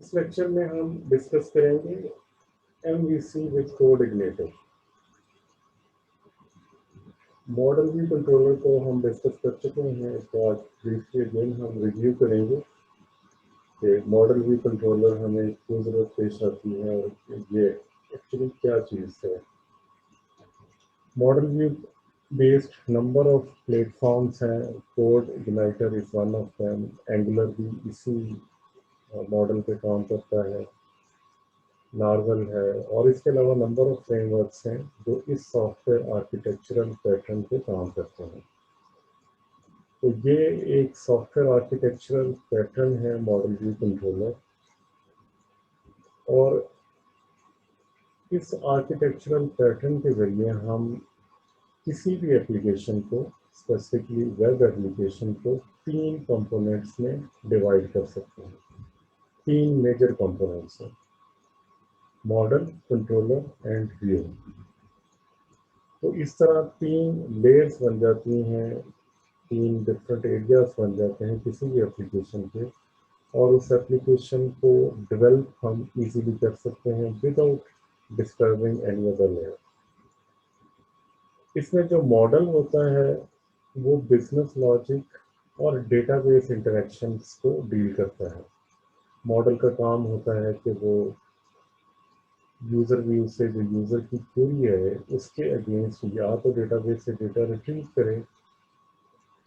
इस लेक्चर में हम डिस्कस करेंगे MVC with CodeIgniter. Model view controller को हम डिस्कस कर चुके हैं, इसको आज ब्रीफली अगेन हम रिव्यू करेंगे कि मॉडल व्यू कंट्रोलर हमें क्यों ज़रूरत पेश आती है और ये एक्चुअली क्या चीज़ है। Model view based number of platforms हैं, CodeIgniter is one of them, Angular भी इसी मॉडल पे काम करता है, नार्वल है, और इसके अलावा नंबर ऑफ फ्रेमवर्क्स हैं जो इस सॉफ्टवेयर आर्किटेक्चरल पैटर्न पे काम करते हैं। तो ये एक सॉफ्टवेयर आर्किटेक्चरल पैटर्न है मॉडल व्यू कंट्रोलर, और इस आर्किटेक्चरल पैटर्न के जरिए हम किसी भी एप्लीकेशन को, स्पेसिफिकली वेब एप्लीकेशन को, तीन कंपोनेंट्स में डिवाइड कर सकते हैं। तीन मेजर कंपोनेंट्स हैं, मॉडल, कंट्रोलर एंड व्यू। तो इस तरह तीन लेयर्स बन जाती हैं, तीन डिफरेंट एरियाज बन जाते हैं किसी भी एप्लीकेशन के, और उस एप्लीकेशन को डेवलप हम इजीली कर सकते हैं without disturbing any other layer. इसमें जो मॉडल होता है वो बिजनेस लॉजिक और डेटाबेस इंटरेक्शंस को डील करता है। मॉडल का काम होता है कि वो यूज़र व्यू से जो यूज़र की क्वेरी है उसके अगेंस्ट या तो डेटाबेस से डेटा रिट्रीव करे।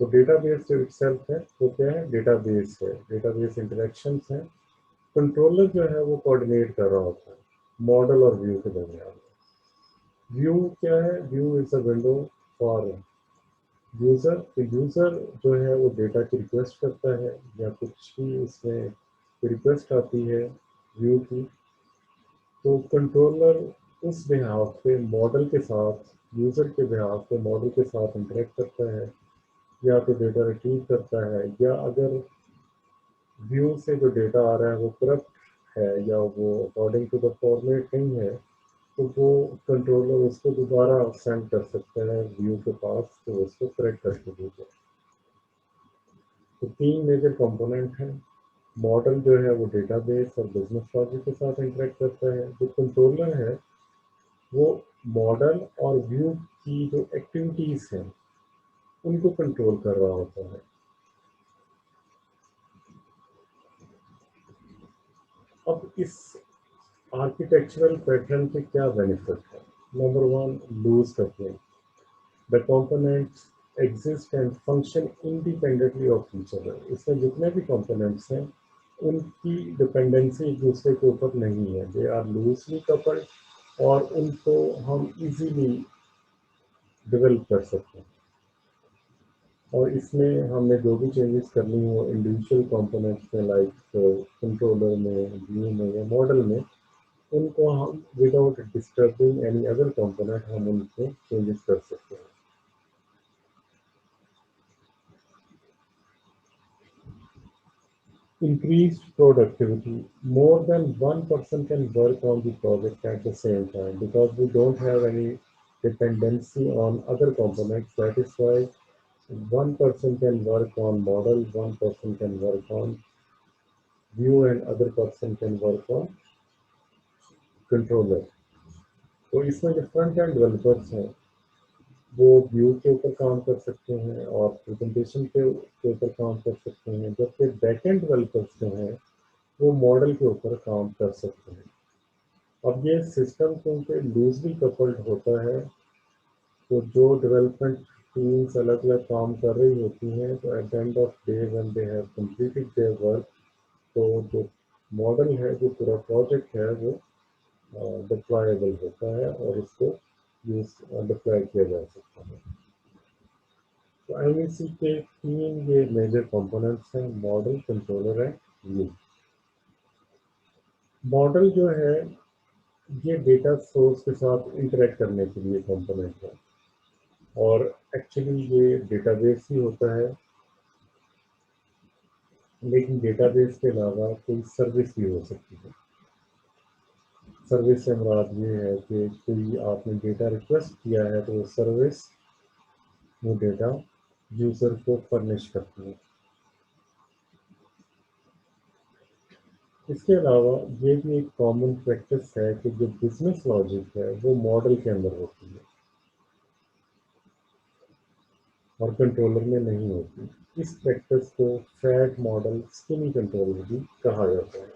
तो डेटाबेस जो इटसेल्फ है वो क्या है, डेटाबेस है, डेटाबेस इंटरेक्शंस हैं। कंट्रोलर जो है वो कोऑर्डिनेट कर रहा होता है मॉडल और व्यू के दरमियान। व्यू क्या है, view is a window for user. तो यूज़र जो है वो डेटा की रिक्वेस्ट करता है या कुछ भी उसमें रिक्वेस्ट आती है व्यू की, तो कंट्रोलर उस बिहाफ पे मॉडल के साथ, यूज़र के बिहाफ पे मॉडल के साथ इंटरेक्ट करता है, या तो डेटा रिट्रीव करता है, या अगर व्यू से जो डेटा आ रहा है वो करप्ट है या वो अकॉर्डिंग टू द फॉर्मेट नहीं है, तो वो कंट्रोलर उसको दोबारा सेंड कर सकता है व्यू के पास, तो उसको करेक्ट करके देगा। तो तीन मेजर कंपोनेंट हैं। मॉडल जो है वो डेटाबेस और बिजनेस लॉजिक के साथ इंटरेक्ट करता है। जो कंट्रोलर है वो मॉडल और व्यू की जो एक्टिविटीज हैं उनको कंट्रोल कर रहा होता है। अब इस आर्किटेक्चरल पैटर्न के क्या बेनिफिट है। Number one, loose coupling. The components exist and function independently of each other. इसमें जितने भी कंपोनेंट्स हैं उनकी डिपेंडेंसी एक दूसरे के ऊपर नहीं है, दे आर लूजली कपल्ड, और उनको हम इजीली डेवलप कर सकते हैं। और इसमें हमने जो भी चेंजेस करनी हो इंडिविजुअल कंपोनेंट्स में, लाइक कंट्रोलर में, व्यू में या मॉडल में, उनको हम without disturbing any other component हम उनको चेंजेस कर सकते हैं। Increased productivity. More than one person can work on the project at the same time because we don't have any dependency on other components. That is why one person can work on model, one person can work on view, and other person can work on controller. तो इसमें जो front and developers हैं वो view के ऊपर काम कर सकते हैं और प्रेजेंटेशन के ऊपर काम कर सकते हैं, जबकि बैक एंड डेवलपर्स जो हैं वो मॉडल के ऊपर काम कर सकते हैं। अब ये सिस्टम क्योंकि लूजली कपल्ड होता है, तो जो डेवलपमेंट टीम्स अलग अलग काम कर रही होती हैं, तो at the end of day when they have completed their work, तो जो मॉडल है, जो पूरा प्रोजेक्ट है, वो डिप्लॉयबल होता है और इसको यूज डिप्लॉय किया जा सकता है। तो एमवीसी के तीन ये मेजर कंपोनेंट्स हैं, model, controller and view. Model जो है ये डेटा सोर्स के साथ इंटरेक्ट करने के लिए कंपोनेंट है, और एक्चुअली ये डेटाबेस ही होता है, लेकिन डेटाबेस के अलावा कोई सर्विस भी हो सकती है। सर्विस से मुराद ये है कि कोई आपने डेटा रिक्वेस्ट किया है तो वो सर्विस वो डेटा यूज़र को फर्निश करती है। इसके अलावा ये भी एक कॉमन प्रैक्टिस है कि जो बिजनेस लॉजिक है वो मॉडल के अंदर होती है और कंट्रोलर में नहीं होती। इस प्रैक्टिस को फैट मॉडल स्किमी कंट्रोलर भी कहा जाता है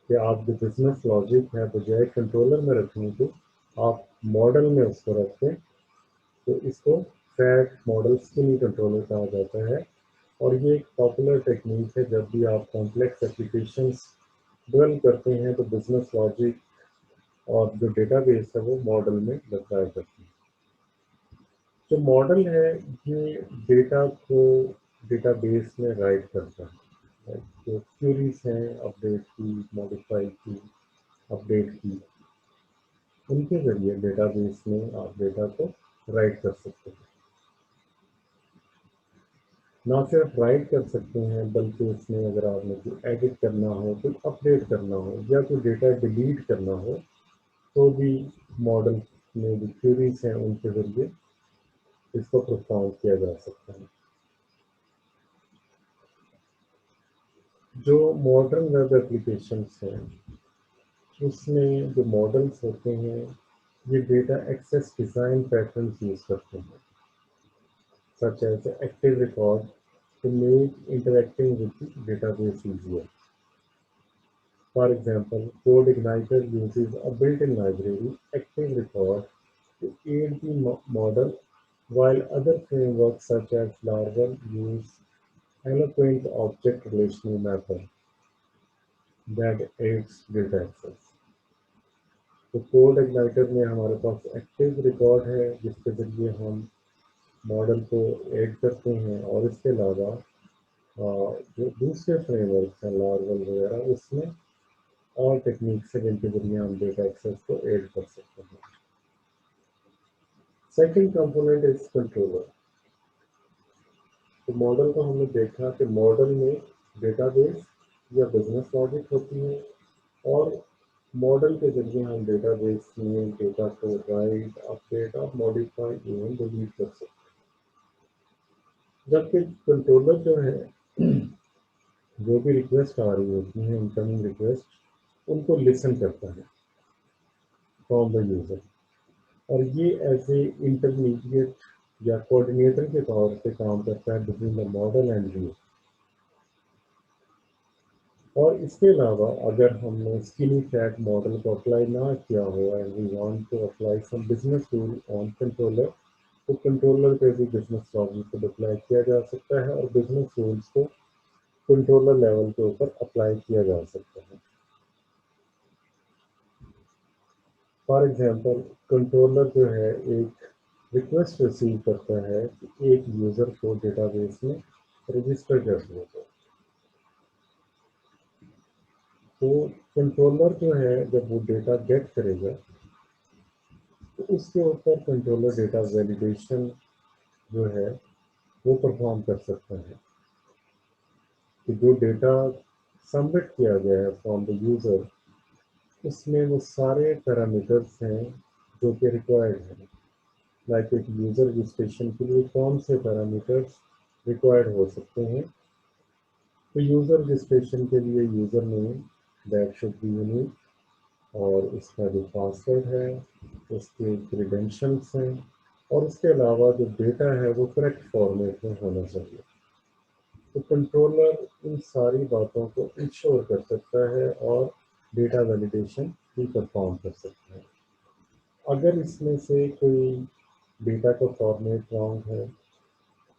कि आप जो बिजनेस लॉजिक है बजाय कंट्रोलर में रखने के आप मॉडल में उसको रखते, तो इसको फैट मॉडल स्किमी कंट्रोलर कहा जाता है। और ये एक पॉपुलर टेक्निक है जब भी आप कॉम्प्लेक्स एप्लीकेशंस डेवलप करते हैं तो बिजनेस लॉजिक और जो डेटाबेस है वो मॉडल में दर्शाया करती है। जो मॉडल है ये डेटा को डेटाबेस में राइट करता है। जो क्यूरीज हैं अपडेट की, मॉडिफाई की, अपडेट की, उनके जरिए डेटाबेस में आप डेटा को राइट कर सकते हैं। ना सिर्फ राइट कर सकते हैं बल्कि उसमें अगर आपने कोई एडिट करना हो, कोई अपडेट करना हो या कोई डेटा डिलीट करना हो तो भी मॉडल में जो क्यूरीज हैं उनके जरिए इसको परफॉर्म किया जा सकता है। जो मॉडर्न वेब एप्लीकेशंस हैं उसमें जो मॉडल्स होते हैं ये data access design patterns use करते हैं such as the active record to make interacting with the database easier. For example, CodeIgniter uses a built-in library, Active Record, to aid the model, while other frameworks such as Laravel use Eloquent Object Relational Method that aids data access. तो code igniter में हमारे पास active record है जिसके जरिए हम model को add करते हैं और इसके अलावा जो दूसरे फ्रेमवर्क हैं लारवल वगैरह उसमें और टेक्निक्स है जिनके जरिए हम डेटा एक्सेस को ऐड कर सकते हैं। Second component is controller. तो मॉडल को हमने देखा कि मॉडल में डेटाबेस या बिजनेस लॉजिक होती है और मॉडल के जरिए हम डेटाबेस में डेटा को राइट, अपडेट और मॉडिफाई इवन डिलीट कर सकते हैं। जबकि कंट्रोलर जो है जो भी रिक्वेस्ट आ रही होती है इनकमिंग रिक्वेस्ट उनको लिसन करता है फ्रॉम द यूजर और ये एज ए इंटरमीडिएट या कोऑर्डिनेटर के तौर पे काम करता है between the model and you. और इसके अलावा अगर हमने स्किनी फैट मॉडल को अप्लाई ना किया हो and we want to apply some business rule on controller तो कंट्रोलर पे भी बिजनेस लॉजिक को अप्लाई किया जा सकता है और बिजनेस रूल्स को कंट्रोलर लेवल के ऊपर अप्लाई किया जा सकता है। फॉर एग्जांपल कंट्रोलर जो है एक रिक्वेस्ट रिसीव करता है कि एक यूज़र को डेटाबेस में रजिस्टर कैसे होता है। तो कंट्रोलर जो है जब वो डेटा गेट करेगा तो उसके ऊपर कंट्रोलर डेटा वैलिडेशन जो है वो परफॉर्म कर सकता है कि जो डेटा सबमिट किया गया है फ्रॉम द यूज़र उसमें वो सारे पैरामीटर्स हैं जो कि रिक्वायर्ड है। लाइक एक यूज़र रजिस्ट्रेशन के लिए कौन से पैरामीटर्स रिक्वायर्ड हो सकते हैं। तो यूज़र रजिस्ट्रेशन के लिए user name that should be unique और उसका जो पासवर्ड है उसके क्रीडेंशियल्स हैं और उसके अलावा जो डेटा है वो करेक्ट फॉर्मेट में होना चाहिए। तो कंट्रोलर इन सारी बातों को इंश्योर कर सकता है और डेटा वैलिडेशन भी परफॉर्म कर सकता है। अगर इसमें से कोई डेटा का फॉर्मेट रॉन्ग है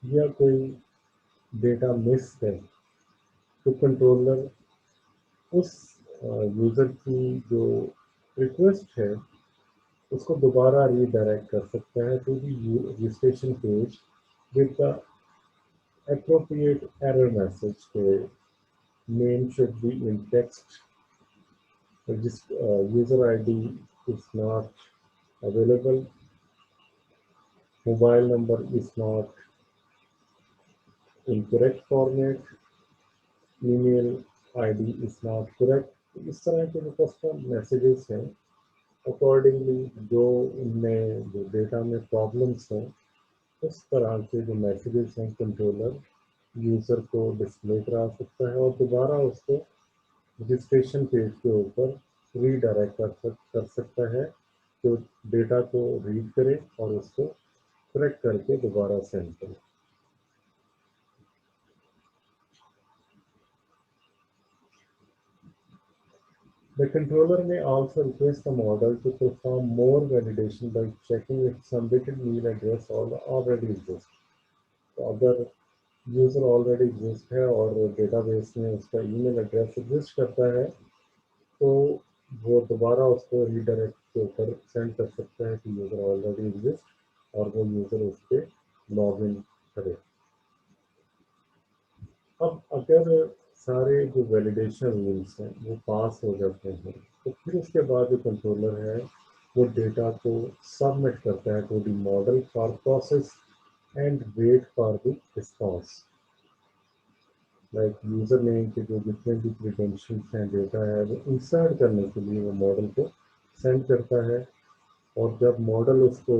या कोई डेटा मिस है तो कंट्रोलर उस यूज़र की जो रिक्वेस्ट है उसको दोबारा रीडायरेक्ट कर सकता है to the registration page with the appropriate error message के name should be in text, user ID is not available, mobile number is not in correct format, email ID is not correct। इस तरह के जो custom messages हैं accordingly जो इनमें जो data में प्रॉब्लम्स हैं उस तरह के जो मैसेजेस हैं कंट्रोलर यूज़र को डिस्प्ले करा सकता है और दोबारा उसको रजिस्ट्रेशन पेज के ऊपर रीडायरेक्ट कर सकता है, तो डेटा को रीड करे और उसको करेक्ट करके दोबारा सेंड करे। The controller may also request the model to perform more validation by checking if submitted mail address already exists. तो अगर यूज़र ऑलरेडी एग्जिस्ट है और डेटाबेस में उसका ईमेल एड्रेस एग्जिस्ट करता है, तो वो दोबारा उसको रीडायरेक्ट के ऊपर सेंड कर सकता है कि यूज़र ऑलरेडी एग्जिस्ट और वो यूज़र उस पर लॉग इन करे। अब अगर सारे जो वैलिडेशन रूल्स हैं वो पास हो जाते हैं, तो फिर उसके बाद जो कंट्रोलर है वो डेटा को सबमिट करता है to the model for process and wait for the response. Like user name के जो जितने भी क्रीडेंशियल्स हैं, डेटा है, वो इंसर्ट करने के लिए वो मॉडल को सेंड करता है, और जब मॉडल उसको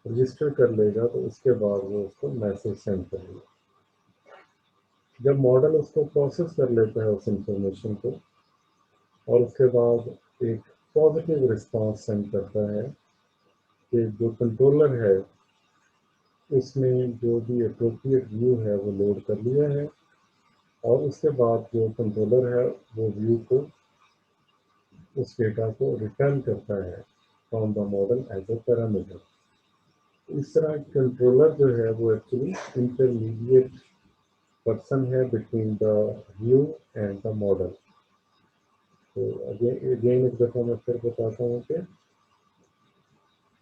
रजिस्टर कर लेगा तो उसके बाद वो उसको मैसेज सेंड करेगा। जब मॉडल उसको प्रोसेस कर लेता है उस इंफॉर्मेशन को और उसके बाद एक पॉजिटिव रिस्पांस सेंड करता है कि जो कंट्रोलर है उसने जो भी अप्रोप्रिएट व्यू है वो लोड कर लिया है, और उसके बाद जो कंट्रोलर है वो व्यू को उस डेटा को रिटर्न करता है from the model as a parameter. इस तरह कंट्रोलर जो है वो एक्चुअली इंटरमीडिएट पर्सन है between the view and the model. तो अगेन एक दफ़ा मैं फिर बताता हूँ कि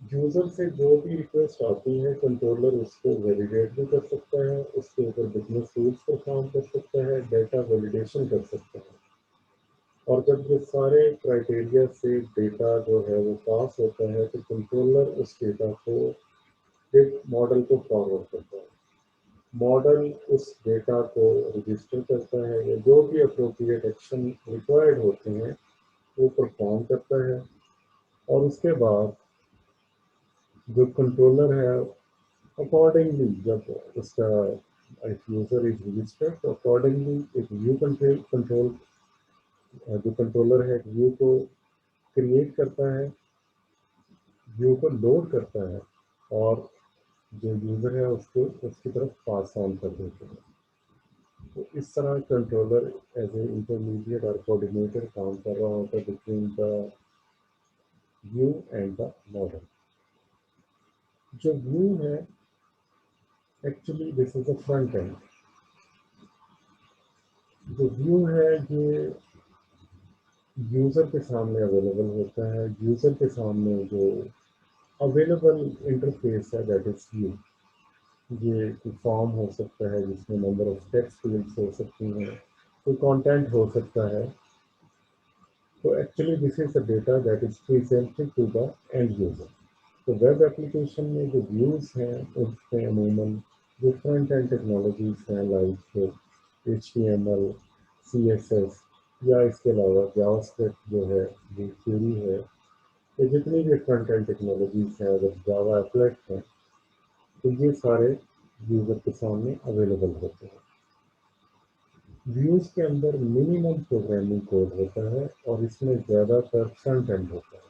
यूज़र से जो भी रिक्वेस्ट आती है कंट्रोलर उसको वैलिडेट भी कर सकता है, उसके ऊपर बिजनेस रूल्स परफॉर्म कर सकता है, डेटा वैलिडेशन कर सकता है, और जब ये सारे क्राइटेरिया से डेटा जो है वो पास होता है तो कंट्रोलर उस डेटा को एक मॉडल को फॉरवर्ड करता है। मॉडल उस डेटा को रजिस्टर करता है या जो भी अप्रोप्रिएट एक्शन रिक्वायर्ड होते हैं वो परफॉर्म करता है, और उसके बाद जो कंट्रोलर है अकॉर्डिंगली जब उसका एक यूज़र इज रजिस्टर्ड तो अकॉर्डिंगली एक व्यू कंट्रोल जो कंट्रोलर है व्यू को क्रिएट करता है, व्यू को लोड करता है, और जो यूज़र है उसको उसकी तरफ पास ऑन कर देते हैं। तो इस तरह कंट्रोलर एज ए इंटरमीडिएट और कोऑर्डिनेटर काम कर रहा होता है between the view and the model. जो व्यू है actually this is a front end. जो व्यू है ये यूज़र के सामने अवेलेबल होता है, यूज़र के सामने जो अवेलेबल इंटरफेस है दैट इज व्यू। ये कोई फॉर्म हो सकता है जिसमें नंबर ऑफ टेक्स्ट फील्ड्स हो सकती हैं, कोई कंटेंट हो सकता है। तो actually this is the data that is presented to the end user. तो वेब एप्लीकेशन में जो व्यूज़ हैं उसमें अमूमन जो फ्रंट एंड टेक्नोलॉजीज हैं लाइक HTML, CSS या इसके अलावा जावास्क्रिप्ट जो है, जो क्वेरी है, ये जितनी भी फ्रंट एंड टेक्नोलॉजीज हैं, अगर जावा एप्लेट हैं तो ये सारे यूज़र के सामने अवेलेबल होते हैं। व्यूज़ के अंदर मिनिमम प्रोग्रामिंग कोड होता है और इसमें ज़्यादातर फ्रंट एंड होता है।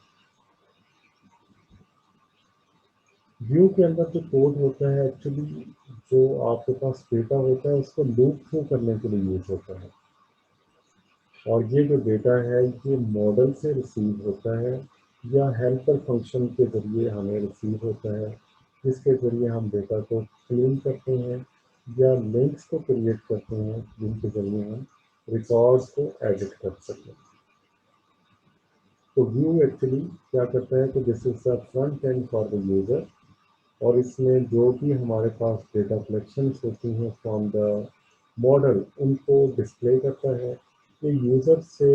व्यू के अंदर जो कोड होता है एक्चुअली जो आपके पास डेटा होता है उसको लूप थ्रू करने के लिए यूज होता है, और ये जो डेटा है ये मॉडल से रिसीव होता है या हेल्पर फंक्शन के ज़रिए हमें रिसीव होता है, जिसके ज़रिए हम डेटा को क्लीन करते हैं या लिंक्स को क्रिएट करते हैं जिनके ज़रिए हम रिकॉर्ड्स को एडिट कर सकें। तो व्यू एक्चुअली क्या करता है कि this is the front end for the user, और इसमें जो भी हमारे पास डेटा कलेक्शंस होती हैं फ्रॉम द मॉडल उनको डिस्प्ले करता है। ये यूज़र से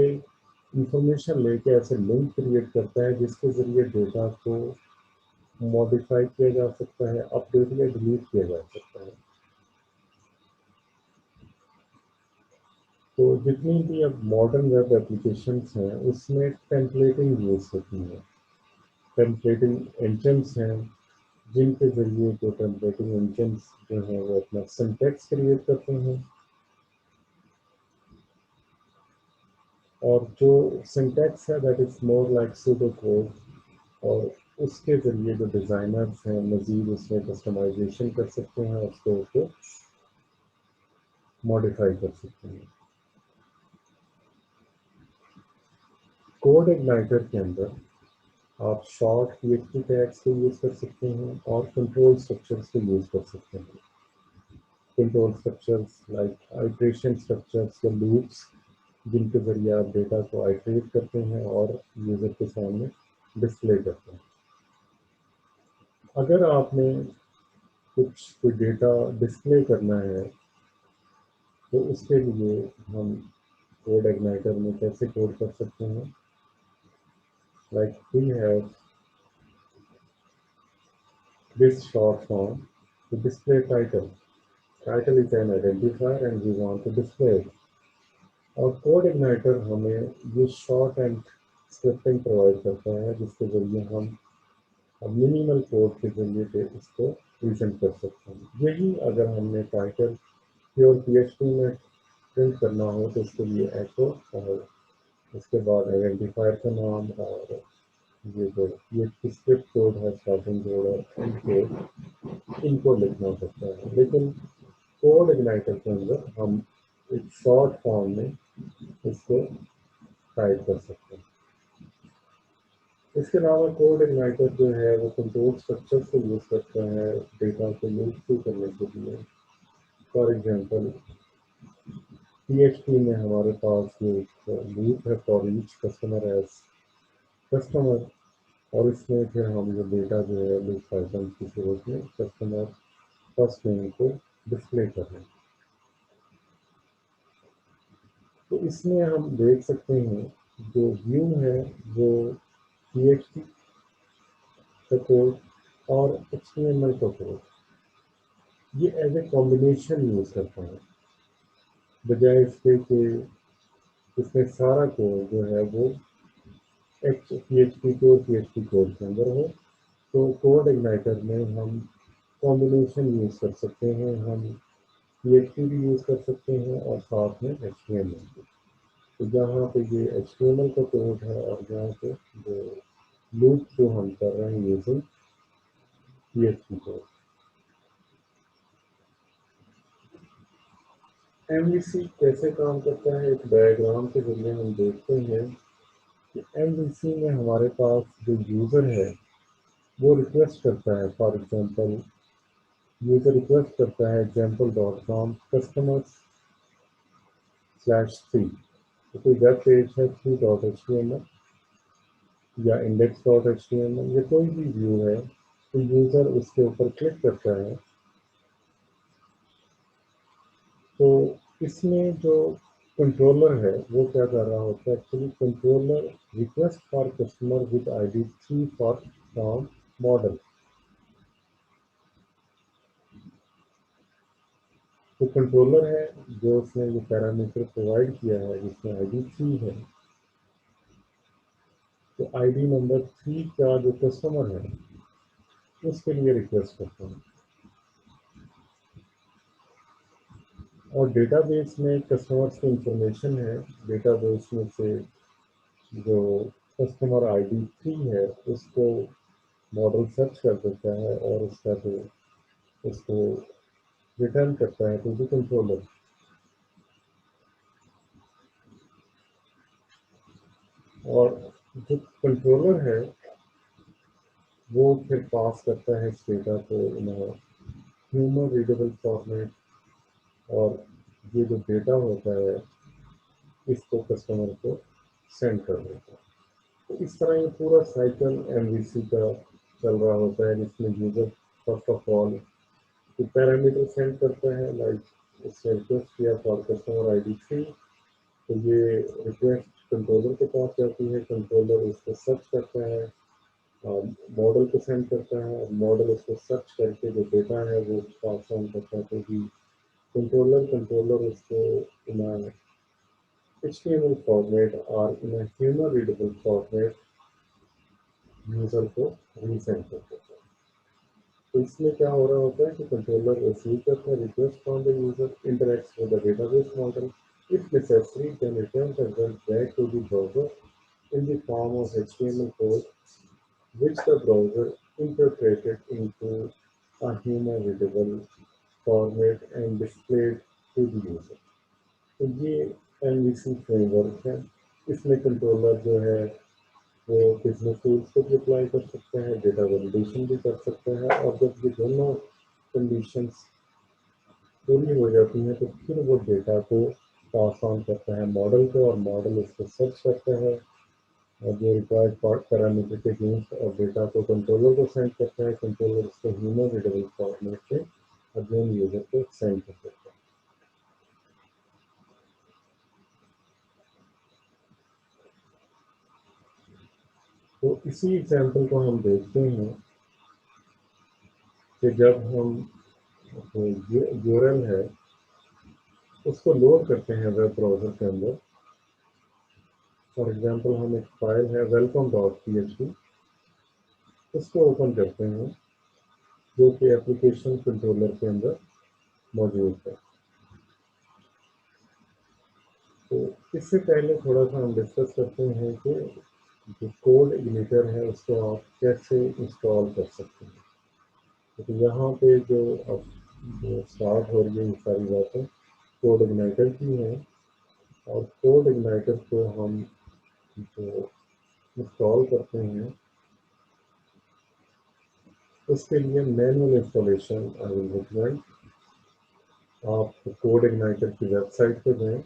इंफॉर्मेशन लेके ऐसे लिंक क्रिएट करता है जिसके ज़रिए डेटा को मॉडिफाई किया जा सकता है, अपडेट या डिलीट किया जा सकता है। तो जितनी भी अब मॉडर्न वेब एप्लीकेशंस हैं उसमें टेम्पलेटिंग यूज़ होती है। टेम्पलेटिंग इंजन्स हैं जिनके ज़रिए जो टेम्पलेटिंग इंजन्स जो हैं वो अपना सिंटैक्स क्रिएट करते हैं, اور جو سنٹیکس ہے that is more like pseudo code, اور اس کے ذریعے جو ڈیزائنرز ہیں مزید اس میں کسٹمائزیشن کر سکتے ہیں اور اس کو ماڈیفائی کر سکتے ہیں۔ کوڈ اگنائٹر کے اندر آپ short P H P tags کو یوز کر سکتے ہیں اور کنٹرول اسٹرکچرس کو یوز کر سکتے ہیں۔ Control structures like iteration structures یا لوپس، جن کے ذریعے آپ ڈیٹا کو آئٹریٹ کرتے ہیں اور یوزر کے سامنے ڈسپلے کرتے ہیں۔ اگر آپ نے کوئی ڈیٹا ڈسپلے کرنا ہے تو اس کے لیے ہم کوڈ اگنائٹر میں کیسے کوڈ کر سکتے ہیں؟ Like we have this short form to display title. Title is an identifier and we want to display it. اور کوڈ اگنائٹر ہمیں یہ شارٹ اینڈ اسکرپٹنگ پرووائڈ کرتا ہے جس کے ذریعے ہم منیمل کوڈ کے ذریعے سے اس کو پریزنٹ کر سکتے ہیں۔ یہی اگر ہم نے title pure P H P میں پرنٹ کرنا ہو تو اس کے لیے ایکو اور اس کے بعد آئیڈینٹیفائر کا نام اور یہ جو یہ اسکرپٹ کوڈ ہے اسٹارٹنگ کوڈ اور اینڈ کوڈ، ان کو لکھنا پڑتا ہے۔ لیکن کوڈ اگنائٹر کے اندر ہم ایک شارٹ فارم میں اس کو ٹائپ کر سکتے ہیں۔ اس کے علاوہ کوڈ اگنائٹر جو ہے وہ کنٹرول اسٹرکچر کو یوز کرتا ہے ڈیٹا کو لوپ تھرو کرنے کے لیے۔ For example P H P میں ہمارے پاس جو ایک لوپ ہے for each customer as customer, اور اس میں پھر ہم جو ڈیٹا جو ہے لوپ آئٹم کی صورت میں کسٹمر فرسٹ نیم کو ڈسپلے کر رہے ہیں۔ تو اس میں ہم دیکھ سکتے ہیں جو ویو ہے وہ پی ایچ پی کا کوڈ اور ایچ ٹی ایم ایل کا کوڈ یہ ایز اے کمبینیشن یوز کرتا ہے، بجائے اس کے کہ اس میں سارا کوڈ جو ہے وہ پی ایچ پی کے اور پی ایچ پی کوڈ کے اندر ہو۔ تو کوڈ اگنائٹر میں ہم کمبینیشن یوز کر سکتے ہیں، ہم پی ایچ پی بھی یوز کر سکتے ہیں اور ساتھ میں ایچ ٹی ایم ایل بھی۔ تو جہاں پہ یہ ایچ ٹی ایم ایل کا کوڈ ہے اور جہاں پہ جو لوپ جو ہم کر رہے ہیں using P H P code. M V C کیسے کام کرتا ہے؟ ایک ڈائیگرام کے ذریعے ہم دیکھتے ہیں کہ ایم وی سی میں ہمارے پاس جو یوزر ہے وہ ریکویسٹ کرتا ہے، فار ایگزامپل یوزر ریکویسٹ کرتا ہے example.com customers/3، تو کوئی ویب پیج ہے 3.html یا index.html یا کوئی بھی ویو ہے، تو یوزر اس کے اوپر کلک کرتا ہے تو اس میں جو کنٹرولر ہے وہ کیا کر رہا ہوتا ہے؟ Actually controller request for customer with I D 3 for from model. تو کنٹرولر ہے جو اس نے یہ پیرامیٹر پرووائڈ کیا ہے جس میں آئی ڈی 3 ہے، تو آئی ڈی نمبر 3 کا جو کسٹمر ہے اس کے لیے ریکویسٹ کرتا ہوں۔ اور ڈیٹا بیس میں کسٹمرس کی انفارمیشن ہے، ڈیٹا بیس میں سے جو کسٹمر آئی ڈی 3 ہے اس کو ماڈل سرچ کر دیتا ہے اور اس کا جو اس کو ریٹرن کرتا ہے ٹو دی کنٹرولر۔ اور جو کنٹرولر ہے وہ پھر پاس کرتا ہے اس ڈیٹا کو ہیومن ریڈیبل فارمیٹ، اور یہ جو ڈیٹا ہوتا ہے اس کو کسٹمر کو سینڈ کر دیتا ہے۔ تو اس طرح یہ پورا سائیکل ایم وی سی کا چل رہا ہوتا ہے جس میں user first of all parameter send کرتا ہے، لائک اس نے ریکویسٹ کیا فار کسٹمر آئی ڈی 3، تو یہ ریکویسٹ کنٹرولر کے پاس جاتی ہے، کنٹرولر اس کو سرچ کرتا ہے، ماڈل کو سینڈ کرتا ہے، اور ماڈل اس کو سرچ کر کے جو ڈیٹا ہے وہ پاس آن کرتا ہے تو کنٹرولر اس کو HTML فارمیٹ اور ہیومن ریڈیبل فارمیٹ یوزر کو ریسینڈ کر دیتا ہے۔ تو اس میں کیا ہو رہا ہوتا ہے کہ کنٹرولر ریسیو کرتا ہے request from the user, interacts with the data base model, If necessary, can return the result back to the browser in the form of HTML code, which the browser interpreted into a human-readable format and displayed to the user. तो ये MVC framework है। इसमें controller जो है वो business tools को भी apply कर सकते हैं, डेटा वैलिडेशन भी कर सकते हैं, और जब ये दोनों कंडीशंस पूरी हो जाती हैं तो फिर वो डेटा को पास ऑन करता है मॉडल को, और मॉडल उसको सर्च करता है और जो रिक्वायर्ड पैरामीटर के अगेंस्ट और डेटा को कंट्रोलर को सेंड करता है। कंट्रोलर उसको ह्यूमन रीडेबल फॉर्मेट में अगेन यूजर को सेंड कर देता है। तो इसी एग्जाम्पल को हम देखते हैं कि जब हम यूआरएल है उसको लोड करते हैं वेब ब्राउज़र के अंदर। फॉर एग्जांपल हम एक फाइल है welcome.php, उसको ओपन करते हैं जो कि एप्लीकेशन कंट्रोलर के अंदर मौजूद है। तो इससे पहले थोड़ा सा हम डिस्कस करते हैं कि जो कोड इग्निटर है उसको आप कैसे इंस्टॉल कर सकते हैं। तो यहाँ पे जो अब जो स्टार्ट हो रही है ये सारी बातें कोड इग्नाइटर की हैं, और कोड इग्नाइटर को हम जो इंस्टॉल करते हैं उसके लिए manual installation I will recommend. आप कोड इग्नाइटर की वेबसाइट पे जाएं,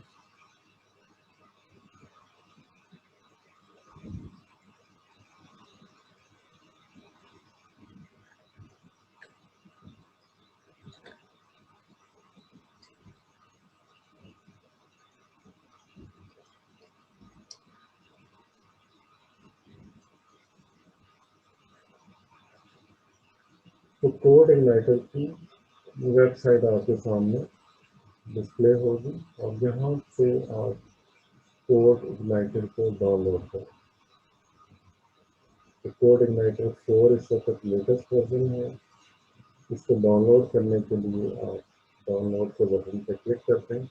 तो कोड इग्नाइटर की वेबसाइट आपके सामने डिस्प्ले होगी और यहाँ से आप कोड इग्नाइटर को डाउनलोड करें। तो कोड इग्नाइटर 4 इस वक्त लेटेस्ट वर्जन है। इसको डाउनलोड करने के लिए आप डाउनलोड के बटन पर क्लिक करते हैं।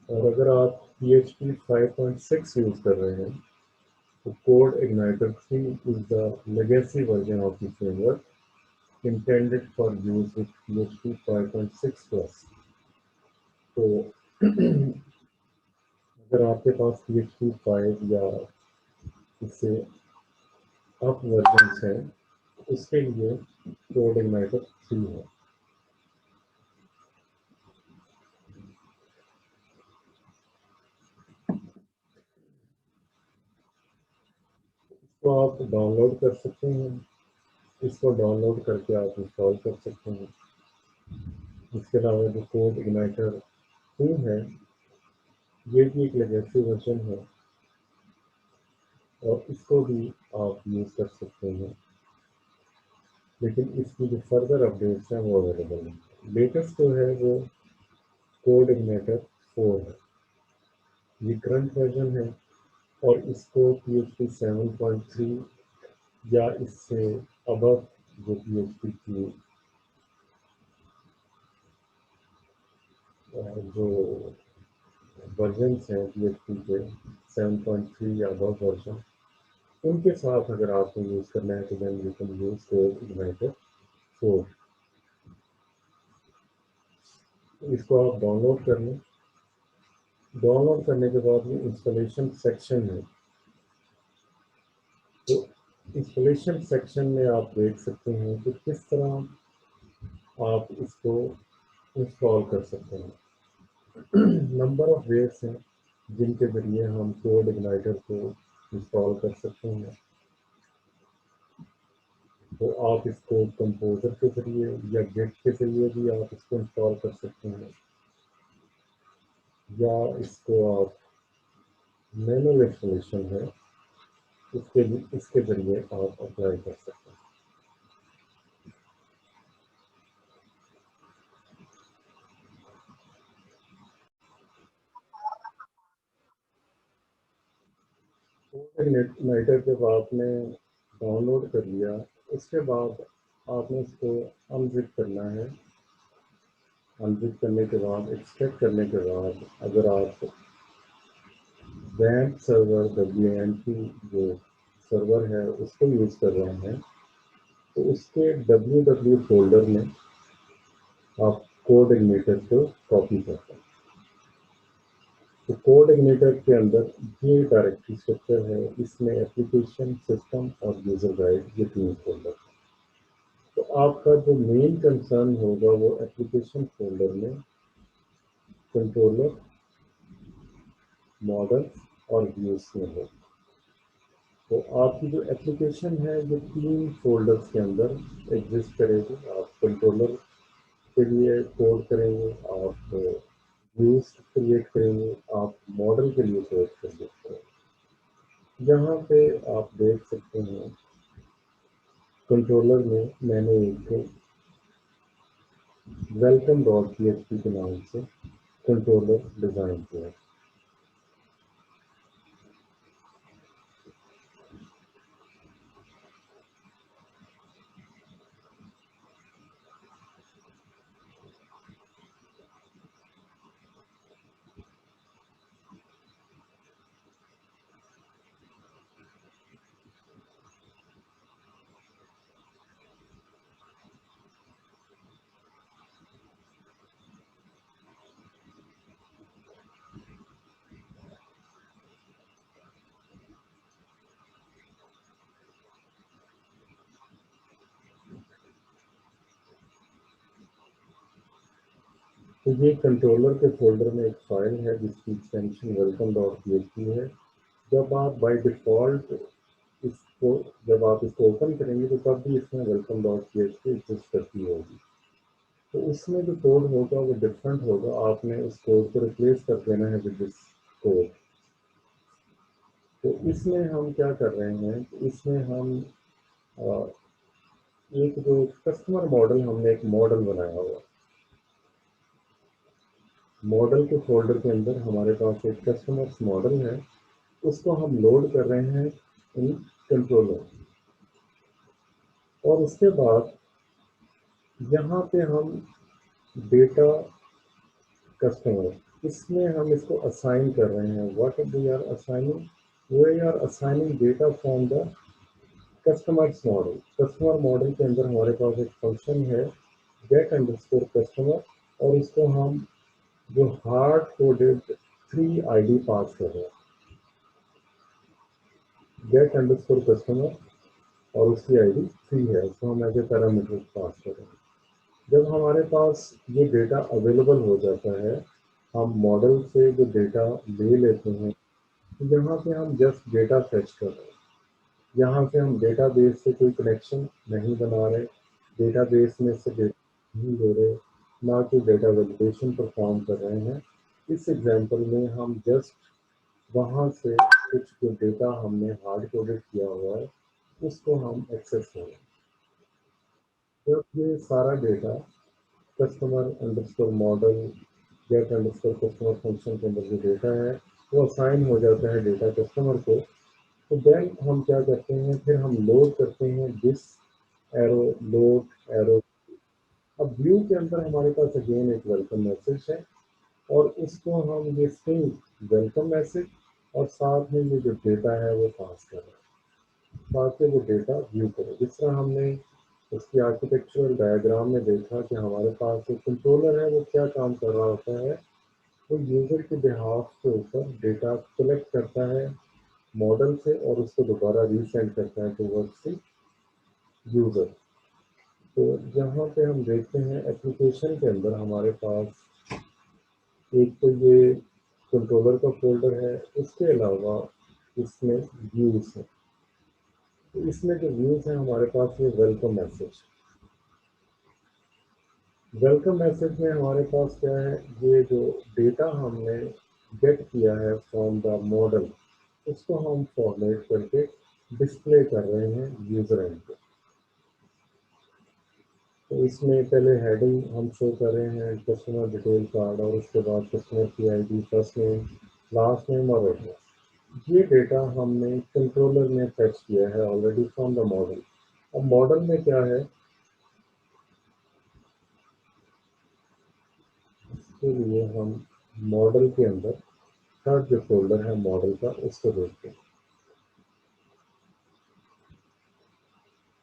और अगर आप PHP 5.6 यूज़ कर रहे हैं तो code igniter 3 is the legacy version of the framework intended for use with PHP 5.6 plus। तो अगर आपके पास PHP 5 या इससे अप वर्जन है उसके लिए कोड इग्नाइटर 3 है। तो आप डाउनलोड कर सकते हैं, इसको डाउनलोड करके आप इंस्टॉल कर सकते हैं। इसके अलावा जो कोड इग्नाइटर 2 है ये भी एक लेगेसी वर्जन है और इसको भी आप यूज़ कर सकते हैं, लेकिन इसकी जो फर्दर अपडेट्स हैं वो अवेलेबल है। लेटेस्ट जो है वो कोड इग्नाइटर 4 है, ये करंट वर्जन है और इसको PHP 7.3 या इससे अबव जो PHP की जो वर्जन्स हैं PHP के 7.3 या अबव वर्जन, उनके साथ अगर आपको यूज़ करना है तो then you can use CodeIgniter 4। इसको आप डाउनलोड कर लें। डाउनलोड करने के बाद ये इंस्टॉलेशन सेक्शन है, तो इंस्टॉलेशन सेक्शन में आप देख सकते हैं कि किस तरह आप इसको इंस्टॉल कर सकते हैं। नंबर ऑफ वेज हैं जिनके ज़रिए हम कोड इग्नाइटर को इंस्टॉल कर सकते हैं। तो आप इसको कंपोजर के ज़रिए या गेट के ज़रिए भी आप इसको इंस्टॉल कर सकते हैं, या इसको आप मैनुअल इंस्टॉलेशन है इसके ज़रिए आप अप्लाई कर सकते हैं। कोऑर्डिनेटर जब आपने डाउनलोड कर लिया, उसके बाद आपने इसको अनजिप करना है। अनजिप करने के बाद, एक्सट्रैक्ट करने के बाद, अगर आप वैन सर्वर WAN की जो सर्वर है उसको यूज़ कर रहे हैं, तो उसके www फोल्डर में आप कोड इग्निटर को कॉपी करते हैं। तो कोड इग्निटर के अंदर ये डायरेक्टरी स्ट्रक्चर है, इसमें एप्लीकेशन, सिस्टम और यूजर गाइड, ये तीन फोल्डर। तो आपका जो मेन कंसर्न होगा वो एप्लीकेशन फोल्डर में कंट्रोलर, मॉडल और व्यूज में होगा। तो आपकी जो एप्लीकेशन है ये तीन फोल्डर्स के अंदर एग्जिस्ट करेगी। आप कंट्रोलर के लिए कोड करेंगे, आप व्यूज क्रिएट करेंगे, आप मॉडल के लिए कोड क्रिएट करेंगे। यहाँ पे आप देख सकते हैं कंट्रोलर में मैंने एक वेलकम डॉट PHP के नाम से कंट्रोलर डिज़ाइन किया। तो ये कंट्रोलर के फोल्डर में एक फाइल है जिसकी एक्सटेंशन वेलकम डॉट PHP है। जब आप बाय डिफ़ॉल्ट इसको जब आप इसको ओपन करेंगे तो तब भी इसमें वेलकम डॉट PHP एग्जिस्ट करती होगी। तो उसमें जो कोड होगा वो डिफरेंट होगा, आपने उस कोड को रिप्लेस कर देना है विद दिस कोड। तो इसमें हम क्या कर रहे हैं, तो इसमें हम अ, एक जो कस्टमर मॉडल, हमने एक मॉडल बनाया हुआ। मॉडल के फोल्डर के अंदर हमारे पास एक कस्टमर्स मॉडल है, उसको हम लोड कर रहे हैं इन कंट्रोलर। और उसके बाद यहाँ पे हम डेटा कस्टमर, इसमें हम इसको असाइन कर रहे हैं। What we are assigning, we are assigning data from the customers model. Customer model के अंदर हमारे पास एक फंक्शन है गेट अंडरस्कोर कस्टमर, और इसको हम जो हार्ड कोडेड 3 ID पास कर रहे हैं, गेट अंडरस्कोर कस्टमर, और उसकी ID 3 है, उसको हम एज ए पैरामीटर पास कर रहे हैं। जब हमारे पास ये डेटा अवेलेबल हो जाता है, हम मॉडल से जो डेटा ले लेते हैं, तो यहाँ पे हम जस्ट डेटा फेच कर रहे हैं। यहाँ से हम डेटाबेस से कोई कनेक्शन नहीं बना रहे, डेटाबेस में से डेटा नहीं ले रहे, ना कि डेटा वैलिडेशन परफॉर्म कर रहे हैं। इस एग्जांपल में हम जस्ट वहाँ से कुछ जो डेटा हमने हार्ड कोडेड किया हुआ है उसको हम एक्सेस करें। तो ये सारा data customer underscore model get underscore customer function के अंदर जो डेटा है वो असाइन हो जाता है डेटा कस्टमर को। तो देन हम क्या करते हैं, फिर हम लोड करते हैं दिस एरो, लोड एरो। अब व्यू के अंदर हमारे पास अगेन एक वेलकम मैसेज है, और उसको हम ये स्ट्रिंग वेलकम मैसेज और साथ में ये जो डेटा है वो पास कर रहे हैं, ताकि वो डेटा व्यू करे। जिस तरह हमने उसकी आर्किटेक्चरल डायग्राम में देखा कि हमारे पास एक कंट्रोलर है, वो क्या काम कर रहा होता है, वो यूज़र के बिहाफ के ऊपर डेटा कलेक्ट करता है मॉडल से और उसको दोबारा रीसेंड करता है टुवर्ड्स द यूज़र। तो यहाँ पे हम देखते हैं एप्लीकेशन के अंदर हमारे पास एक तो ये कंट्रोलर का फोल्डर है, उसके अलावा इसमें व्यूज़ है। तो इसमें जो व्यूज़ है हमारे पास ये वेलकम मैसेज। वेलकम मैसेज में हमारे पास क्या है, ये जो डेटा हमने गेट किया है फ्रॉम द मॉडल, उसको हम फॉर्मेट करके डिस्प्ले कर रहे हैं यूज़र एंड पे। तो इसमें पहले हेडिंग हम शो कर रहे हैं कस्टमर डिटेल कार्ड, और उसके बाद कस्टमर की ID, first name, last name और एड्रेस। ये डेटा हमने कंट्रोलर में फेच किया है ऑलरेडी फ्रॉम द मॉडल। अब मॉडल में क्या है, इसके लिए हम मॉडल के अंदर थर्ड जो फोल्डर है मॉडल का उसको देखते हैं।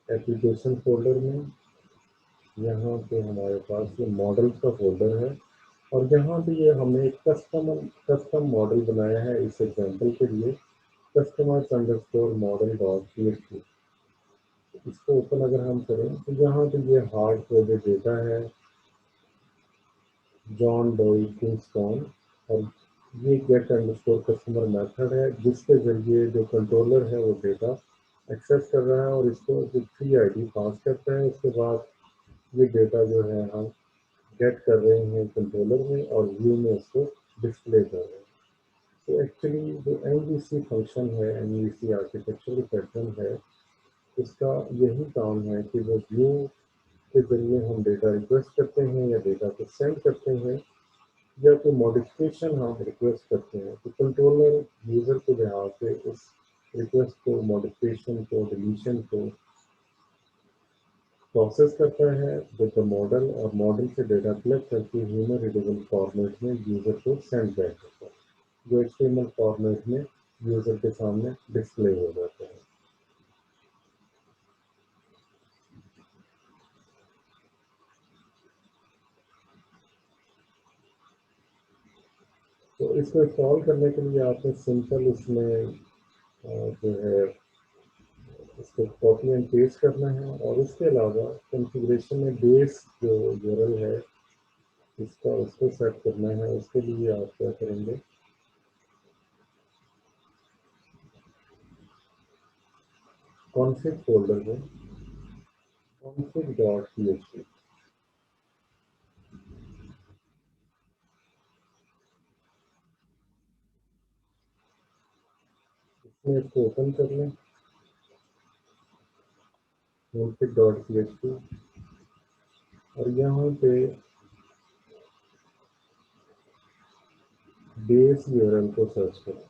एप्लीकेशन फोल्डर में यहाँ पे हमारे पास ये मॉडल का फोल्डर है, और यहाँ भी ये हमने एक कस्टम मॉडल बनाया है इस एग्जांपल के लिए, customers underscore model dot PHP. इसको ओपन अगर हम करें तो यहाँ पे ये हार्ड कोडेड डेटा है, जॉन डोई किंगस्टोन, और ये गेट अंडरस्कोर कस्टमर मेथड है जिसके जरिए जो कंट्रोलर है वो डेटा एक्सेस कर रहा है, और इसको जो फ्री आईडी पास करता है उसके बाद ये डेटा जो है हम गेट कर रहे हैं कंट्रोलर में और व्यू में उसको डिस्प्ले कर रहे हैं। तो एक्चुअली जो एमवीसी फंक्शन है, एमवीसी आर्किटेक्चरल पैटर्न है, इसका यही काम है कि वो व्यू के जरिए हम डेटा रिक्वेस्ट करते हैं या डेटा को सेंड करते हैं, या कोई मॉडिफिकेशन हम रिक्वेस्ट करते हैं तो कंट्रोलर यूज़र के लिहाज से उस रिक्वेस्ट को, मॉडिफिकेशन को, डिलीशन को प्रोसेस करता है विद द मॉडल, और मॉडल से डेटा कलेक्ट करके ह्यूमन रीडेबल फॉर्मेट में यूज़र को सेंड बैक करता है, जो एचटीएमएल फॉर्मेट में यूज़र के सामने डिस्प्ले हो जाता है। तो इसको इंस्टॉल करने के लिए आपने सिंपल इसमें जो है इसको कॉपी एंड पेस्ट करना है, और इसके अलावा कॉन्फ़िगरेशन में बेस जो यूआरएल है इसका उसको सेट करना है। उसके लिए आप क्या करेंगे, कॉन्फ़िग फोल्डर में कॉन्फ़िग डॉट पीएचपी, इसमें इसको ओपन कर लें, कॉन्फ़िग डॉट पीएचपी, और यहाँ पे बेस यूआरएल को सर्च करें।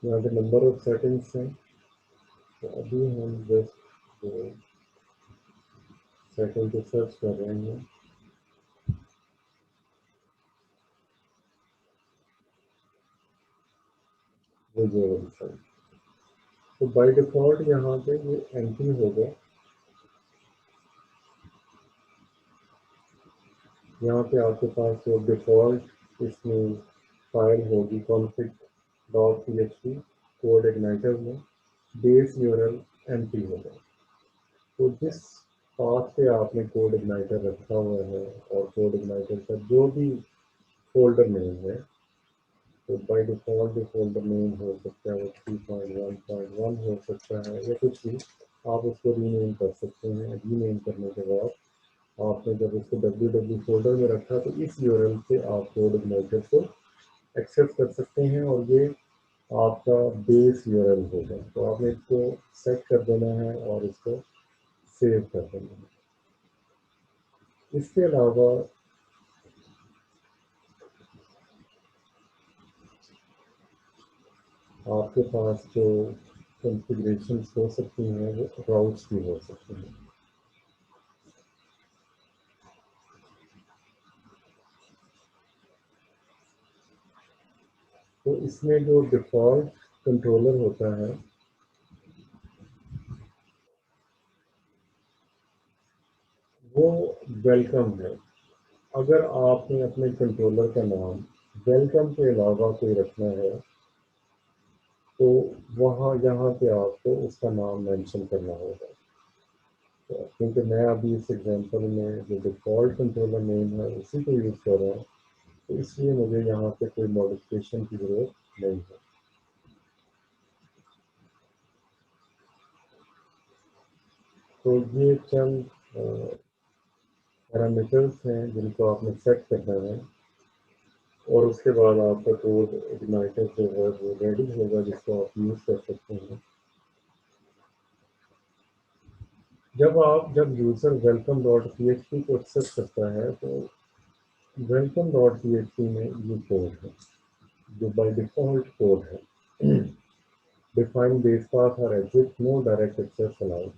यहाँ पे नंबर ऑफ सेटिंग्स हैं, तो अभी हम जस्ट सेटिंग को सर्च कर रहे हैं, वो यूआरएल। तो बाय डिफ़ॉल्ट यहाँ पे ये एंट्री होगा, यहाँ पे आपके पास जो डिफ़ॉल्ट इसमें फाइल होगी config dot PHP code igniter में बेस यूआरएल एम्प्टी होगा। तो जिस पाथ पे आपने कोड इग्नाइटर रखा हुआ है और कोड इग्नाइटर का जो भी फोल्डर नेम है, तो बाय डिफ़ॉल्ट जो फोल्डर नेम हो सकता है वो 3.1.1 हो सकता है या कुछ भी, आप उसको रीनेम कर सकते हैं। रीनेम करने के बाद आपने जब इसको www फोल्डर में रखा तो इस यूआरएल से आप कोड इग्नाइटर को एक्सेस कर सकते हैं, और ये आपका बेस यूआरएल होगा। तो आपने इसको सेट कर देना है और इसको सेव कर देना है। इसके अलावा आपके पास जो कॉन्फ़िगरेशंस हो सकती हैं वो राउट्स भी हो सकती हैं। तो इसमें जो डिफ़ॉल्ट कंट्रोलर होता है वो वेलकम है। अगर आपने अपने कंट्रोलर का नाम वेलकम के अलावा कोई रखना है तो वहाँ यहाँ पे आपको उसका नाम मेंशन करना होगा। तो क्योंकि मैं अभी इस एग्जांपल में जो डिफ़ॉल्ट कंट्रोलर नेम है उसी को यूज़ कर रहा हूँ, तो इसलिए मुझे यहाँ पे कोई मॉडिफिकेशन की ज़रूरत नहीं है। तो ये चंद पैरामीटर्स हैं जिनको आपने सेट करना है, और उसके बाद आपका कोड इग्नाइटर जो है वो रेडी होगा जिसको आप यूज़ कर सकते हैं। जब user welcome dot P H P को एक्सेस करता है तो welcome dot P H P में ये कोड है जो बाय डिफ़ॉल्ट कोड है। डिफाइन बेस पाथ और exit no direct access allowed.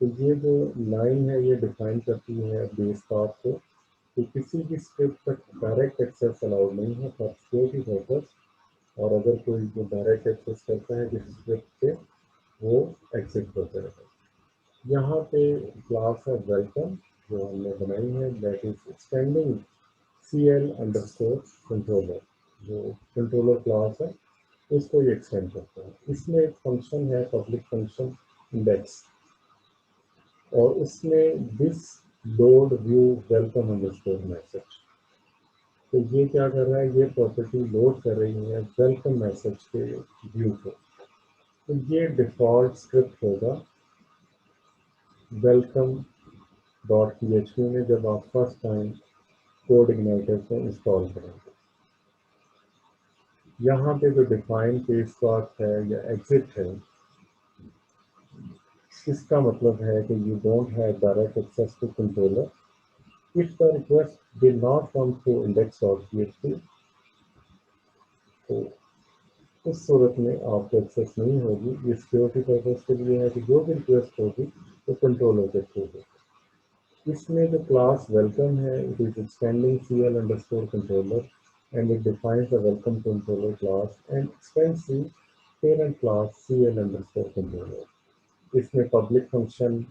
तो ये जो लाइन है ये डिफाइन करती है बेस पाथ को कि किसी भी स्क्रिप्ट तक डायरेक्ट एक्सेस अलाउड नहीं है फॉर सिक्योरिटी पर्पस। और अगर कोई जो डायरेक्ट एक्सेस करता है किसी स्क्रिप्ट से वो एग्जिट कर जाएगा। यहाँ पे क्लास है वेलकम जो हमने बनाई है that is extending C L underscore controller. जो कंट्रोलर क्लास है उसको ये एक्सटेंड करता है। इसमें एक फंक्शन है पब्लिक फंक्शन इंडेक्स और उसमें this load view welcome underscore message. तो ये क्या कर रहा है ये प्रॉपर्टी लोड कर रही है वेलकम मैसेज के व्यू को। तो ये डिफॉल्ट स्क्रिप्ट होगा welcome dot P H P में जब आप फर्स्ट टाइम कोड इग्नाइटर को इंस्टॉल करेंगे। यहाँ पे जो डिफाइन पेज पाथ है या एग्जिट है इसका मतलब है कि you don't have direct access to controller if the request did not come through index.php। तो उस सूरत में आपको एक्सेस नहीं होगी। ये सिक्योरिटी पर्पज के लिए है कि जो भी रिक्वेस्ट होगी वो कंट्रोलर के थ्रू होगी। इसमें जो क्लास वेलकम है it is extending C L underscore controller and it defines the welcome controller class and extends the parent class C L underscore controller. इसमें पब्लिक फंक्शन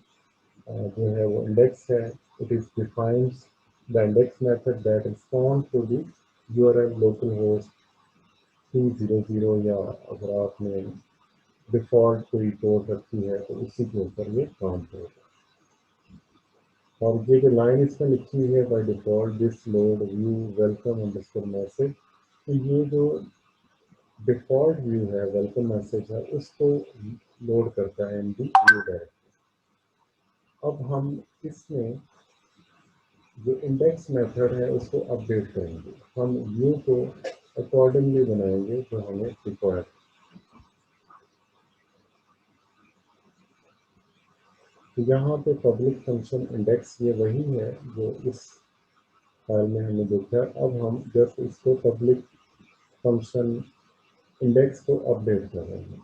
जो है वो इंडेक्स है। It is defines the index method that respond to the URL local host 200 या अगर आपने default कोई code रखी है तो उसी के ऊपर ये काम करेगा। और ये जो लाइन इसमें लिखी है by default this load view welcome underscore message. तो ये जो डिफ़ॉल्ट व्यू है वेलकम मैसेज है उसको लोड करता है इन दी व्यू डायरेक्टरी। अब हम इसमें जो इंडेक्स मेथड है उसको अपडेट करेंगे। हम व्यू को अकॉर्डिंगली बनाएंगे जो हमें रिक्वायर्ड। तो यहाँ पे पब्लिक फंक्शन इंडेक्स ये वही है जो इस फाइल में हमने देखा। अब हम जस्ट इसको पब्लिक फंक्शन इंडेक्स को अपडेट कर रहे हैं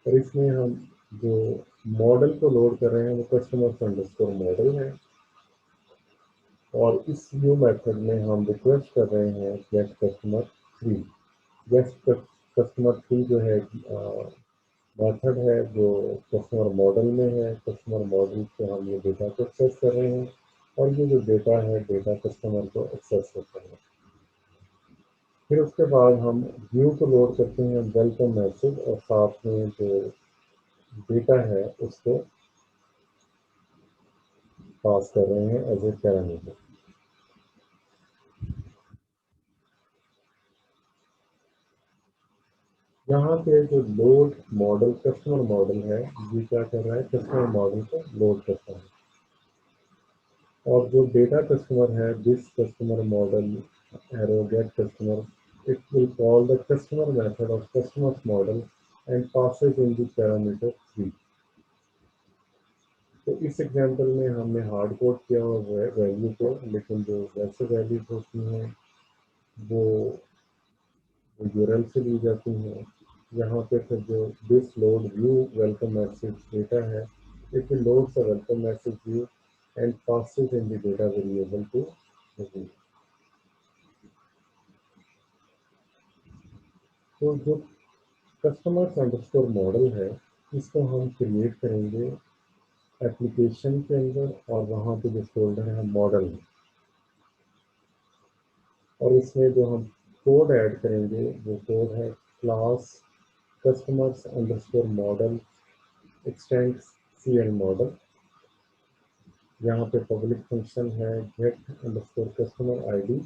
और इसमें हम जो मॉडल को लोड कर रहे हैं वो कस्टमर अंडरस्कोर मॉडल है। और इस व्यू मेथड में हम रिक्वेस्ट कर रहे हैं गेट कस्टमर 3। गेट कस्टमर 3 जो है मेथड है जो कस्टमर मॉडल में है। कस्टमर मॉडल से हम ये डेटा को एक्सेस कर रहे हैं और ये जो डेटा है डेटा कस्टमर को एक्सेस होता है। फिर उसके बाद हम व्यू को लोड करते हैं वेलकम मैसेज और साथ में जो डेटा है उसको पास कर रहे हैं एज ए पैरामीटर। यहाँ पे जो लोड मॉडल कस्टमर मॉडल है ये क्या कर रहा है कस्टमर मॉडल को लोड करता है। और जो डेटा कस्टमर है this customer model arrow get customer it will call the customer method of customer model and passes in the parameter 3। तो इस एग्जांपल में हमने हार्ड कोड किया हुआ है वैल्यू को लेकिन जो वैसे वैल्यूज होती हैं वो यूआरएल से ली जाती हैं। यहाँ पे फिर जो this load view welcome message data है it will load the welcome message view and passes in the data variable to the view। तो जो कस्टमर अंडरस्कोर मॉडल है इसको हम क्रिएट करेंगे एप्लीकेशन के अंदर और वहाँ पे जो फोल्डर है मॉडल में। और इसमें जो हम कोड ऐड करेंगे वो कोड है class customers underscore model extends C L model. यहाँ पे पब्लिक फंक्शन है गेट अंडरस्कोर कस्टमर आईडी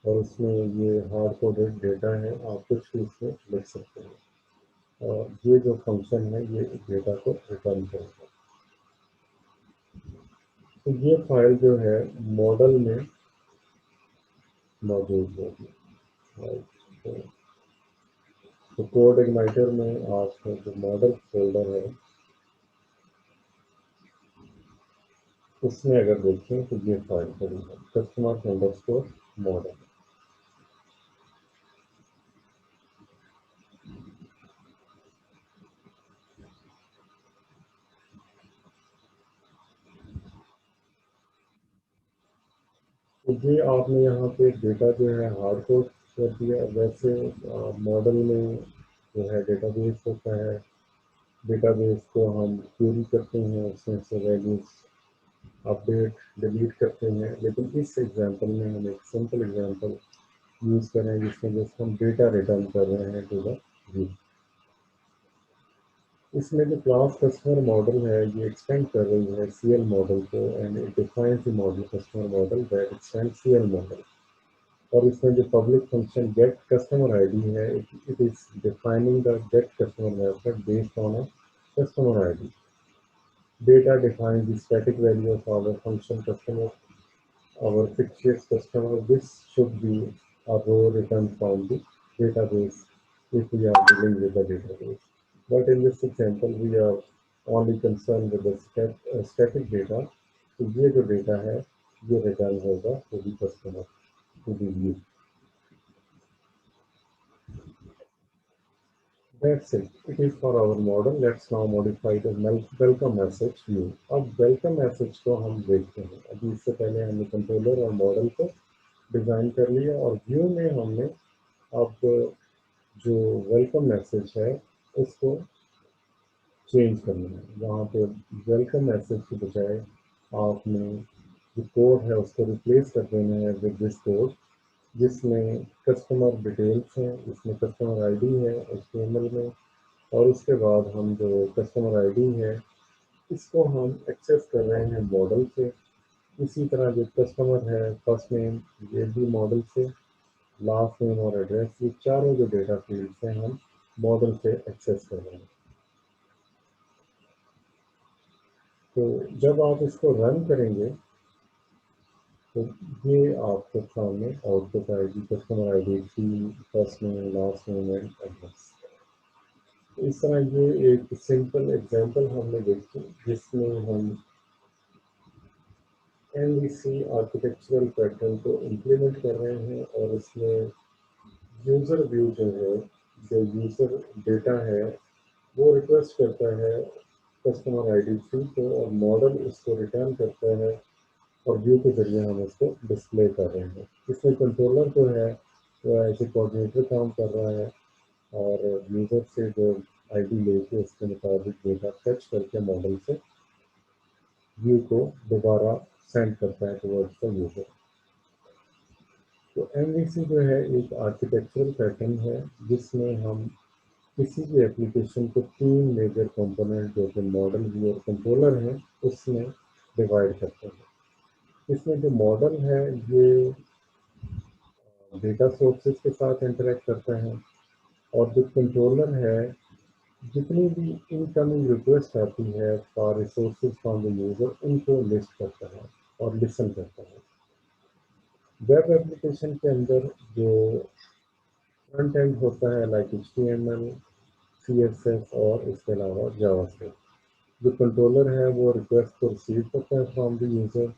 और उसमें ये हार्ड कोडेड डेटा है आप कुछ भी इसमें लिख सकते हैं। और ये जो फंक्शन है ये डेटा को रिटर्न करेगा। तो ये फाइल जो है मॉडल में मौजूद होगी। तो, तो कोड इग्नाइटर में आप जो मॉडल फोल्डर है उसमें अगर देखें तो ये फाइल पड़ी है कस्टमर अंडरस्कोर मॉडल। तो ये आपने यहाँ पे डेटा जो है हार्ड कोड कर दिया। वैसे मॉडल में जो है डेटाबेस होता है, डेटाबेस को हम क्वेरी करते हैं, उसमें से वैल्यूज अपडेट डिलीट करते हैं। लेकिन इस एग्जांपल में हम एक सिंपल एग्जांपल यूज़ कर रहे हैं जिसमें जस्ट हम डेटा रिटर्न कर रहे हैं टू द व्यू। इसमें जो क्लास कस्टमर मॉडल है ये एक्सटेंड कर रही है सीएल मॉडल को, and it defines the model customer model that extend CL model. और इसमें जो public function get customer ID है, it is defining the get customer method based on a customer ID. Data defines the static value of our function customer, our fictitious customer. This should be a row returned from the database if we are dealing with the database. But in this example, we are only concerned with the static data. तो ये जो data है ये return होगा to the customer, to the view. That's it. It is for our model. Let's now modify the welcome message view. अब welcome message को हम देखते हैं। अभी इससे पहले हमने कंट्रोलर और मॉडल को डिज़ाइन कर लिया, और व्यू में हमने अब जो वेलकम मैसेज है उसको चेंज करना है। वहाँ पे वेलकम मैसेज के बजाय आपने जो कोड है उसको रिप्लेस कर देना है विद दिस कोड, जिसमें कस्टमर डिटेल्स हैं, इसमें कस्टमर आईडी है HTML में, और उसके बाद हम जो कस्टमर आईडी है इसको हम एक्सेस कर रहे हैं मॉडल से। इसी तरह जो कस्टमर है फर्स्ट नेम ये भी मॉडल से, लास्ट नेम और एड्रेस ये चारों जो डेटा फील्ड्स हैं हम मॉडल से एक्सेस कर रहे हैं। तो जब आप इसको रन करेंगे तो ये आपके सामने आउटपुट आएगी, कस्टमर आईडी की, first name, last name and address. इस तरह ये एक सिंपल एग्जांपल हमने देखी जिसमें हम एनवीसी आर्किटेक्चरल पैटर्न को इम्प्लीमेंट कर रहे हैं, और इसमें यूज़र व्यू जो है, जो यूज़र डेटा है वो रिक्वेस्ट करता है कस्टमर आईडी थ्रू को, और मॉडल इसको रिटर्न करता है, और व्यू के जरिए हम इसको डिस्प्ले कर रहे हैं। इसमें कंट्रोलर जो है वो एज ए कोऑर्डिनेटर काम कर रहा है, और यूज़र से जो आईडी लेके उसके मुताबिक डेटा फेच करके मॉडल से व्यू को दोबारा सेंड करता है टुवर्ड्स द यूज़र। तो एमवीसी जो है एक आर्किटेक्चरल पैटर्न है जिसमें हम किसी भी एप्लीकेशन को तीन मेजर कंपोनेंट जो कि मॉडल व्यू और कंट्रोलर हैं उसमें डिवाइड करते हैं। इसमें जो मॉडल है ये डेटा सोर्सेज के साथ इंटरेक्ट करता है, और जो कंट्रोलर है जितनी भी इनकमिंग रिक्वेस्ट आती है for resources from the user उनको लिस्ट करता है और लिसन करता है। वेब एप्लीकेशन के अंदर जो फ्रंट एंड होता है लाइक HTML, CSS और इसके अलावा जावास्क्रिप्ट, जो कंट्रोलर है वो रिक्वेस्ट को रिसीव करता है फ्रॉम द यूज़र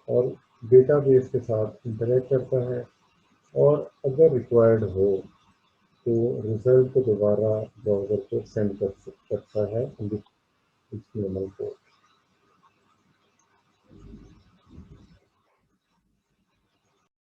और डेटाबेस के साथ इंटरेक्ट करता है, और अगर रिक्वायर्ड हो तो रिजल्ट को दोबारा ब्राउज़र को सेंड कर सकता है HTML को।